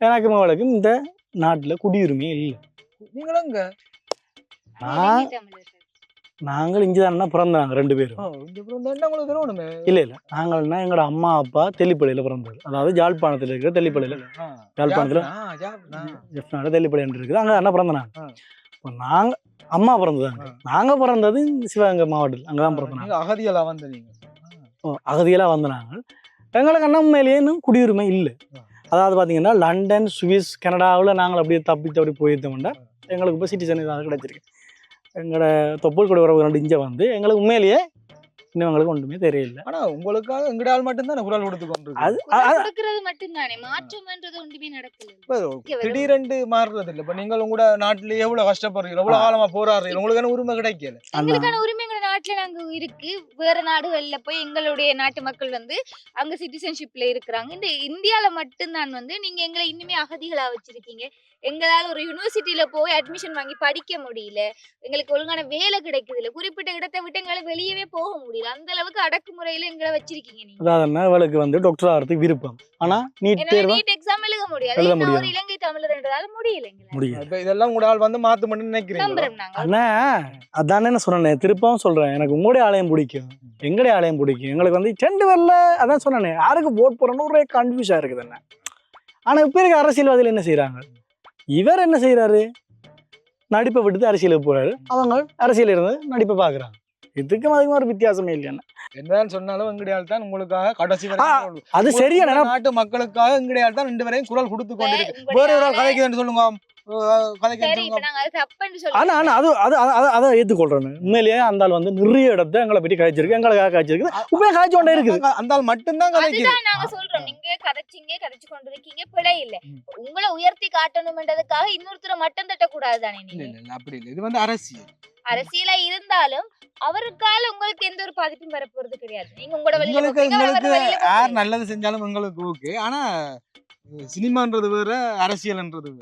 எனக்கும் அவளுக்கும் இந்த நாட்டுல குடியுரிமை இல்லை. நீங்களும் இங்க நாங்கள் இங்கதானே பிறந்தாங்க 2 பேரும். இங்க பிறந்தா உங்களுக்கு தெரியணுமே. இல்ல நாங்கள்னா எங்களோட அம்மா அப்பா தெல்லிப்பள்ளியில பிறந்தது. அதாவது யாழ்ப்பாணத்துல இருக்கிற தெல்லிப்பள்ளியில, யாழ்ப்பாணத்துல ஜெஃப்னால தெல்லிப்பள்ளி இருக்குது, அங்க தானே பிறந்தாங்க. இப்போ நாங்க அம்மா பிறந்ததாங்க, நாங்க பிறந்தது சிவகங்கை மாவட்டத்தில், அங்கதான் பிறந்தாங்க. அகதிகளா வந்தீங்க? அகதிகளா வந்தாங்க. எங்களுக்கு அண்ணா உண்மையிலேயே இன்னும் குடியுரிமை இல்லை. அதாவது பார்த்தீங்கன்னா லண்டன், சுவிஸ், கனடாவில் நாங்கள் அப்படியே தப்பி போயிருந்தோம்னா எங்களுக்கு இப்போ சிட்டிசன் இதாக கிடைச்சிருக்கு. எங்களோட தொப்புள் கூட உறவு 2 இங்கே வந்து எங்களுக்கு உண்மையிலேயே இன்னும் எங்களுக்கு ஒன்றுமே தெரியல. ஆனா உங்களுக்காக எங்கடால் மட்டும்தான் குரல் கொடுத்து கொண்டு கொடுக்கிறது மட்டும்தானே, மாற்றம்ன்றது ஒன்றுமே நடக்கல. திடீரென்று மாறுறது இல்லை. இப்ப நீங்கள் உங்களோட நாட்டுல எவ்வளவு கஷ்டப்படுறீங்க, எவ்வளவு காலமா போராடுறீங்க, உங்களுக்கான உரிமை கிடைக்கல. எங்களுக்கான உரிமை எங்க நாட்டுல நாங்க இருக்கு. வேற நாடுகள்ல போய் எங்களுடைய நாட்டு மக்கள் வந்து அங்க சிட்டிசன்ஷிப்ல இருக்கிறாங்க. இந்த இந்தியால மட்டும்தான் வந்து நீங்க எங்களை இன்னுமே அகதிகளா வச்சிருக்கீங்க. எங்களால ஒரு யூனிவர்சிட்டியில போய் அட்மிஷன் வாங்கி படிக்க முடியல, எங்களுக்கு ஒழுங்கான வேலை கிடைக்குது இல்ல, குறிப்பிட்ட இடத்தை விட்டு எங்களால வெளியவே போக முடியல. அந்த அளவுக்கு அடக்குமுறையில எங்களை வச்சிருக்கீங்க நீங்க. அதாவது அவளுக்கு வந்து டாக்டர் ஆகிறதுக்கு விருப்பம், ஆனா நீட் எக்ஸாம் எழுத முடியாது. ஒரு இலங்கை தமிழர்ன்றதால முடியல. இதெல்லாம் கூட ஆள் வந்து மாத்து மட்டும் நினைக்கிறீங்க. அண்ணா அதானே என்ன சொன்னேன், திருப்பவும் சொல்றேன், எனக்கு உங்களுடைய ஆலயம் பிடிக்கும், எங்களுடைய ஆலயம் பிடிக்கும். எங்களுக்கு வந்து 2 பேர்ல அதான் சொன்னேன், யாருக்கு போட் போறோன்னு ஒரே கன்ஃபியூஸா இருக்குது என்ன. ஆனா இப்ப இருக்க அரசியல்வாதிகள் என்ன செய்யறாங்க, இவர் என்ன செய்யறாரு, நடிப்பை விட்டு அரசியலுக்கு போறாரு, அவங்க அரசியல் இருந்து நடிப்பை பாக்குறாங்க. இதுக்கும் அதுக்கும் ஒரு வித்தியாசமே இல்லையா. என்னதான் சொன்னாலும் எங்கடையால் தான் உங்களுக்காக கடைசி அது சரியா நாட்டு மக்களுக்காக எங்கடையால் தான் 2 பேரையும் குரல் கொடுத்து கொண்டிருக்கு. வேற ஒரு ஆள் கதைக்குதுன்னு சொல்லுங்க, அதை ஏற்றுக்கொள்றேன். உண்மையிலேயே அந்த ஆள் வந்து நிறைய இடத்த எங்களை பற்றி காய்ச்சிருக்கு, எங்களுக்காக காய்ச்சிருக்கு, உண்மையை காய்ச்சி கொண்டே இருக்குது. அந்த ஆள் மட்டும்தான் கதைக்குது. நாங்க சொல்றோம், நீங்க கதைச்சு கொண்டிருக்கீங்க, பிழை இல்ல. உங்களை உயர்த்தி காட்டணும்ன்றதுக்காக இன்னொருத்தரை மட்டம் தட்டக்கூடாது தானே. நீங்க அப்படி இல்லை, இது வந்து அரசியலா இருந்தாலும் அவருக்கால உங்களுக்கு எந்த ஒரு பாதிப்பும் வர போறது கிடையாது. நீங்க உங்களுக்கு யார் நல்லது செஞ்சாலும் உங்களுக்கு ஓகே. ஆனா சினிமான்றது வேற, அரசியல்ன்றது வேற.